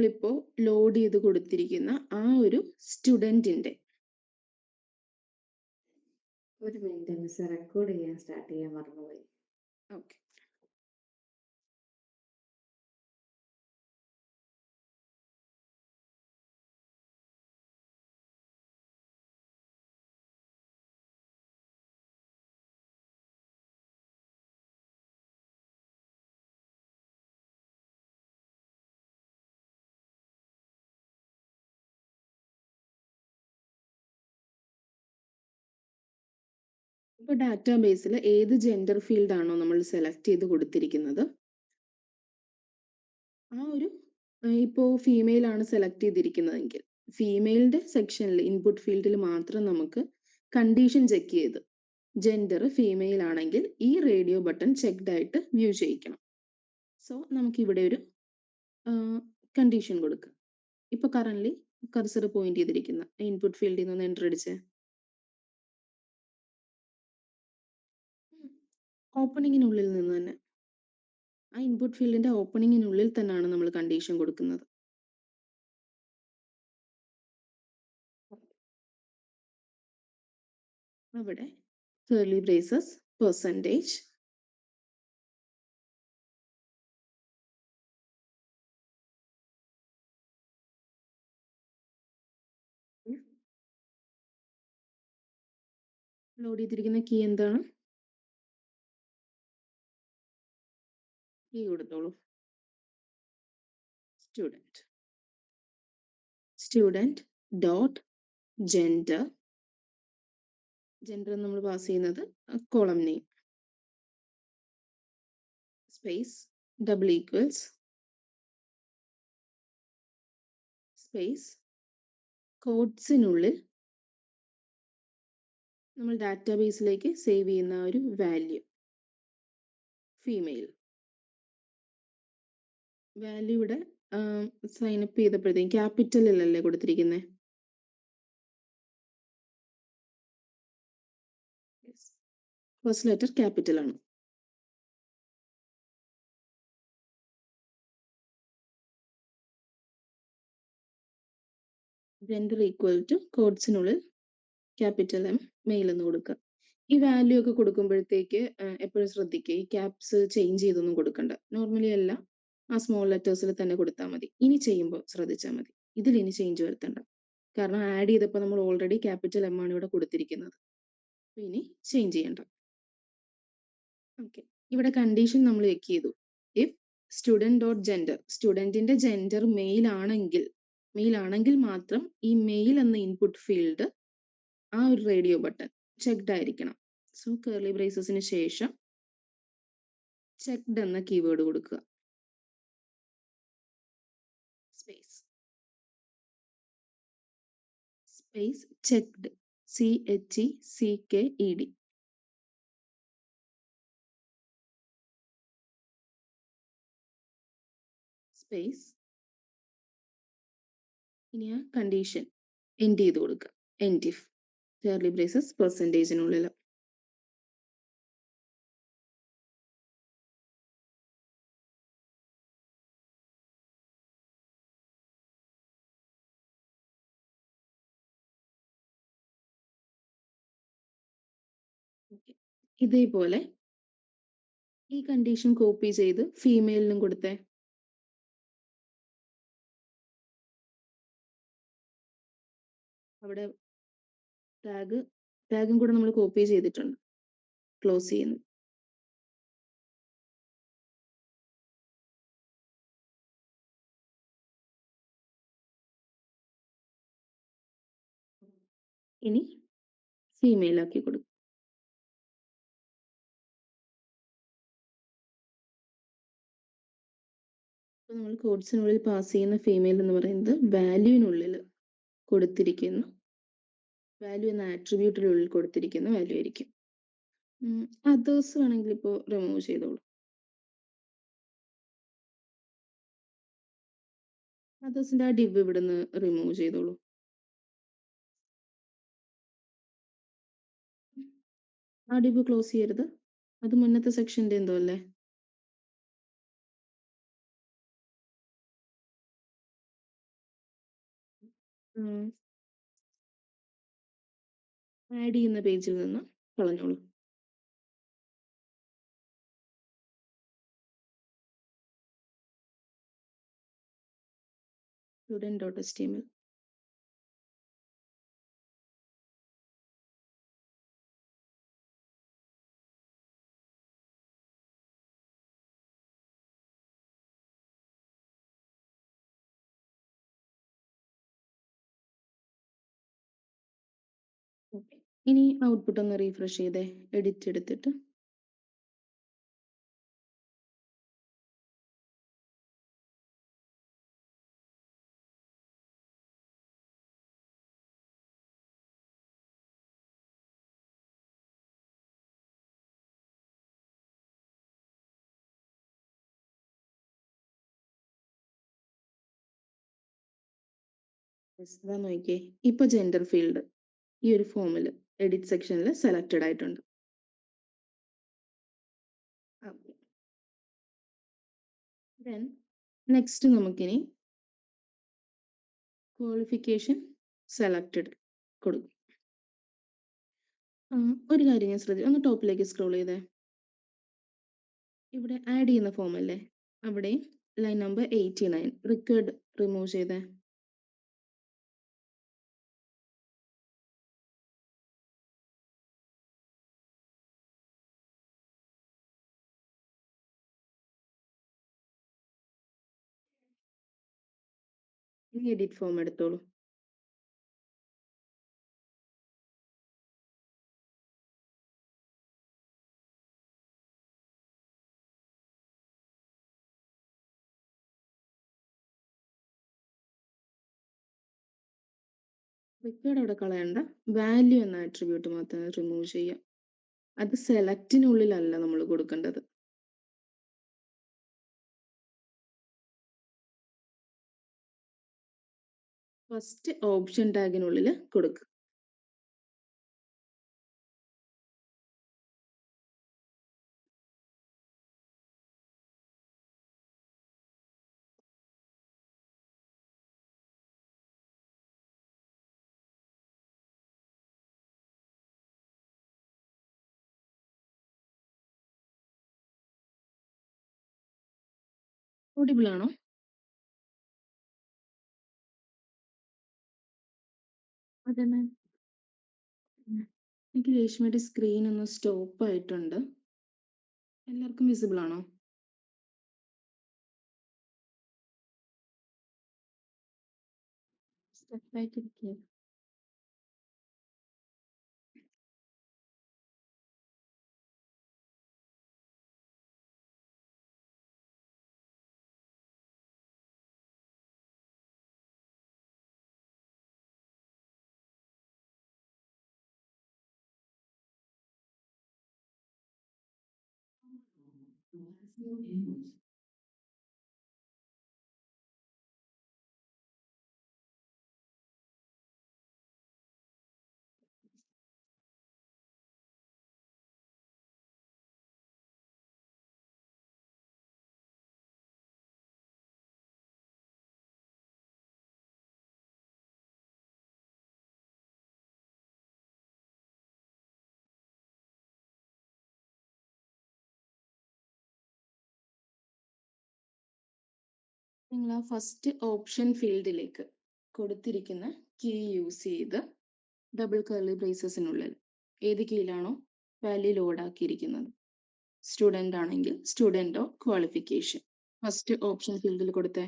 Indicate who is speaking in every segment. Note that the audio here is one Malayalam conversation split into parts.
Speaker 1: നമ്മളിപ്പോ ലോഡ് ചെയ്ത് കൊടുത്തിരിക്കുന്ന ആ ഒരു സ്റ്റുഡന്റിന്റെ
Speaker 2: ഒരു മിനിറ്റ് മിസ് റെക്കോർഡ് ചെയ്യാൻ സ്റ്റാർട്ട് ചെയ്യാൻ മറന്നുപോയി.
Speaker 1: ഓക്കെ. ഇപ്പൊ ഡാറ്റാബേസിൽ ഏത് ജെൻഡർ ഫീൽഡ് ആണോ നമ്മൾ സെലക്ട് ചെയ്ത് കൊടുത്തിരിക്കുന്നത്, ആ ഒരു ഇപ്പോൾ ഫീമെയിൽ ആണ് സെലക്ട് ചെയ്തിരിക്കുന്നതെങ്കിൽ ഫീമെയിലിന്റെ സെക്ഷനിൽ ഇൻപുട്ട് ഫീൽഡിൽ മാത്രം നമുക്ക് കണ്ടീഷൻ ചെക്ക് ചെയ്ത് ജെൻഡർ ഫീമെയിൽ ആണെങ്കിൽ ഈ റേഡിയോ ബട്ടൺ ചെക്ക്ഡ് ആയിട്ട് വ്യൂ ചെയ്യിക്കണം. സോ നമുക്ക് ഇവിടെ ഒരു കണ്ടീഷൻ കൊടുക്കുക. ഇപ്പൊ കറന്റ് കർസർ പോയിന്റ് ചെയ്തിരിക്കുന്ന ഇൻപുട്ട് ഫീൽഡിൽ നിന്ന് എൻ്റർ അടിച്ച് ഓപ്പണിങ്ങിനുള്ളിൽ നിന്ന് തന്നെ ആ ഇൻപുട്ട് ഫീൽഡിന്റെ ഓപ്പണിങ്ങിനുള്ളിൽ തന്നെയാണ് നമ്മൾ കണ്ടീഷൻ കൊടുക്കുന്നത്. അവിടെ കർലി ബ്രേസസ് പെർസെൻറ്റേജ് ലോഡ് ചെയ്തിരിക്കുന്ന കീ എന്താണ്? കീ കൊടുത്തോളൂ. Student student dot gender gender നമ്മൾ പാസ് ചെയ്യുന്നത് column name space double equals space കോഡ്സിനുള്ളിൽ നമ്മൾ ഡാറ്റാബേസിലേക്ക് സേവ് ചെയ്യുന്ന ഒരു വാല്യൂ ഫീമെയിൽ വാല്യൂ ഇവിടെ സൈൻ അപ്പ് ചെയ്തപ്പോഴത്തേക്കും ക്യാപിറ്റലിലല്ലേ കൊടുത്തിരിക്കുന്നത്? ഫസ്റ്റ് ലെറ്റർ ക്യാപിറ്റൽ ആണ്. ജെൻഡർ ഈക്വൽ ടു കോഡ്സിനുള്ളിൽ ക്യാപിറ്റൽ എം മെയിൽ എന്ന് കൊടുക്കുക. ഈ വാല്യൂ ഒക്കെ കൊടുക്കുമ്പോഴത്തേക്ക് എപ്പോഴും ശ്രദ്ധിക്കുക, ഈ ക്യാപ്സ് ചേഞ്ച് ചെയ്തൊന്നും കൊടുക്കണ്ട. നോർമലി എല്ലാം ആ സ്മോൾ ലെറ്റേഴ്സിൽ തന്നെ കൊടുത്താൽ മതി. ഇനി ചെയ്യുമ്പോൾ ശ്രദ്ധിച്ചാൽ മതി, ഇതിൽ ഇനി ചേഞ്ച് വരുത്തണ്ട. കാരണം ആഡ് ചെയ്തപ്പോൾ നമ്മൾ ഓൾറെഡി ക്യാപിറ്റൽ എം ആണ് ഇവിടെ കൊടുത്തിരിക്കുന്നത്. ഇനി ചേഞ്ച് ചെയ്യണ്ട. ഓക്കെ, ഇവിടെ കണ്ടീഷൻ നമ്മൾ ചെക്ക് ചെയ്തു. ഇഫ് സ്റ്റുഡന്റ് ഡോട്ട് ജെൻഡർ സ്റ്റുഡന്റിന്റെ ജെൻഡർ മെയിൽ ആണെങ്കിൽ മാത്രം ഈ മെയിൽ എന്ന ഇൻപുട്ട് ഫീൽഡ് ആ ഒരു റേഡിയോ ബട്ടൺ ചെക്ക്ഡ് ആയിരിക്കണം. സോ കർലി ബ്രേസസിന് ശേഷം ചെക്ക്ഡ് എന്ന കീവേഡ് കൊടുക്കുക. Space space checked CHECKED space. ഇനി ആ കണ്ടീഷൻ എൻഡ് ചെയ്ത് കൊടുക്കുക. എൻഡ് ഇഫ് കർലി ബ്രേസസ് പെർസെൻറ്റേജിനുള്ളിൽ. ഇതേപോലെ ഈ കണ്ടീഷൻ കോപ്പി ചെയ്ത് ഫീമെയിലിനും കൊടുത്തേ. അവിടെ ടാഗും കൂടെ നമ്മൾ കോപ്പി ചെയ്തിട്ടുണ്ട്. ക്ലോസ് ചെയ്യുന്നു. ഇനി ഫീമെയിൽ ആക്കി കൊടുക്കും. നമ്മൾ കോഡ്സിനുള്ളിൽ പാസ് ചെയ്യുന്ന ഫീമെയിൽ എന്ന് പറയുന്നത് വാല്യൂവിനുള്ളിൽ കൊടുത്തിരിക്കുന്ന വാല്യൂ എന്ന ആട്രിബ്യൂട്ടിനുള്ളിൽ കൊടുത്തിരിക്കുന്ന വാല്യൂ ആയിരിക്കും. അതേഴ്സ് വേണമെങ്കിൽ ഇപ്പോൾ റിമൂവ് ചെയ്തോളൂ. അതേഴ്സിന്റെ ആ ഡിവ് ഇവിടുന്ന് റിമൂവ് ചെയ്തോളൂ. ആ ഡിവ് ക്ലോസ് ചെയ്യരുത്, അത് മുന്നത്തെ സെക്ഷന്റെ എന്തോ അല്ലേ. ആഡ് ചെയ്യുന്ന പേജിൽ നിന്ന് കളഞ്ഞോളൂ. student.html. ഓക്കെ, ഇനി ഔട്ട്പുട്ട് ഒന്ന് റീഫ്രഷ് ചെയ്തേ, എഡിറ്റ് എടുത്തിട്ട്. ഇതാ നോക്കിയേ, ഇപ്പൊ ജെൻഡർ ഫീൽഡ് ഈ ഒരു ഫോമിൽ എഡിറ്റ് സെക്ഷനിൽ സെലക്റ്റഡ് ആയിട്ടുണ്ട്. ദെൻ നെക്സ്റ്റ് നമുക്കിനി ക്വാളിഫിക്കേഷൻ സെലക്റ്റഡ് കൊടുക്കും. ഒരു കാര്യം ഞാൻ ശ്രദ്ധിച്ചു, ഒന്ന് ടോപ്പിലേക്ക് സ്ക്രോൾ ചെയ്തേ. ഇവിടെ ആഡ് ചെയ്യുന്ന ഫോം അല്ലേ, അവിടെ ലൈൻ നമ്പർ 89 റിക്കേർഡ് റിമൂവ് ചെയ്തേ. ഇനി എഡിറ്റ് ഫോം എടുത്തോളൂ. റിക്കേർഡ് അവിടെ കളയണ്ട, വാല്യൂ എന്ന ആട്രിബ്യൂട്ട് മാത്രം റിമൂവ് ചെയ്യാം. അത് സെലക്റ്റിനുള്ളിലല്ല നമ്മൾ കൊടുക്കേണ്ടത്. ഫസ്റ്റ് ഓപ്ഷൻ ടാഗിനുള്ളിൽ കൊടുക്കുക. ഓഡിബിൾ ആണോ? അതെന്നെ, എനിക്ക് രേഷ്മയുടെ സ്ക്രീൻ ഒന്ന് സ്റ്റോപ്പ് ആയിട്ടുണ്ട്. എല്ലാവർക്കും വിസിബിൾ ആണോ? സ്റ്റക്ക് ആയിട്ടിരിക്കുക. നിങ്ങൾ ആ ഫസ്റ്റ് ഓപ്ഷൻ ഫീൽഡിലേക്ക് കൊടുത്തിരിക്കുന്ന കീ യൂസ് ചെയ്ത് ഡബിൾ കർലി ബ്രേസസിനുള്ളിൽ ഏത് കീയിലാണോ വാല്യൂ ലോഡ് ആക്കിയിരിക്കുന്നത്, സ്റ്റുഡന്റ് ആണെങ്കിൽ student of qualification first option ഫീൽഡിൽ കൊടുത്തേ.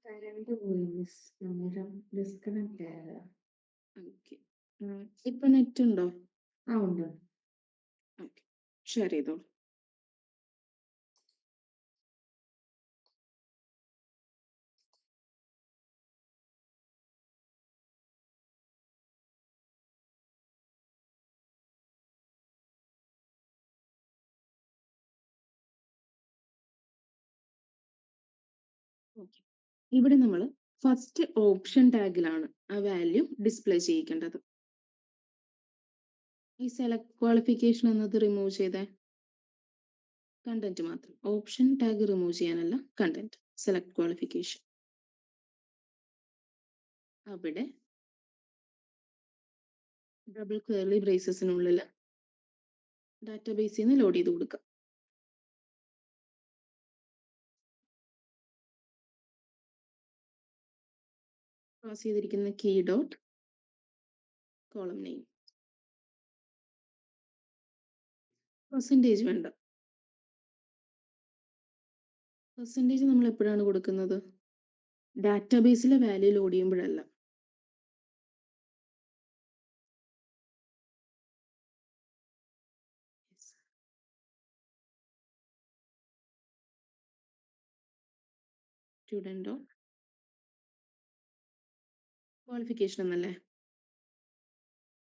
Speaker 2: കറണ്ട് പോയി മിസ്, അന്നേരം ഡിസ്കണക്ട് ആയതാ.
Speaker 1: ഓക്കെ, ഇപ്പൊ നെറ്റ് ഉണ്ടോ?
Speaker 2: ആ ഉണ്ട്.
Speaker 1: ഓക്കെ, ഷെയർ ചെയ്തോളൂ. ഓക്കെ, ഇവിടെ നമ്മൾ ഫസ്റ്റ് ഓപ്ഷൻ ടാഗിലാണ് ആ വാല്യൂ ഡിസ്പ്ലേ ചെയ്യിക്കേണ്ടത്. ഈ സെലക്ട് ക്വാളിഫിക്കേഷൻ എന്നത് റിമൂവ് ചെയ്തേ. കണ്ടന്റ് മാത്രം. ഓപ്ഷൻ ടാഗ് റിമൂവ് ചെയ്യാനല്ല, കണ്ടന്റ്. Select qualification. അവിടെ ഡബിൾ കർലി ബ്രേസസിനുള്ളിൽ ഡാറ്റാബേസിൽ നിന്ന് ലോഡ് ചെയ്ത് കൊടുക്കുക. പാസ് ചെയ്തിരിക്കുന്ന key dot column name. Percentage വേണ്ട. പെർസെൻറ്റേജ് നമ്മൾ എപ്പോഴാണ് കൊടുക്കുന്നത്? ഡാറ്റാബേസിലെ വാല്യൂ ലോഡ് ചെയ്യുമ്പോഴല്ല. സ്റ്റുഡൻറ് ഡോട്ട് ക്വാളിഫിക്കേഷൻ എന്നല്ലേ?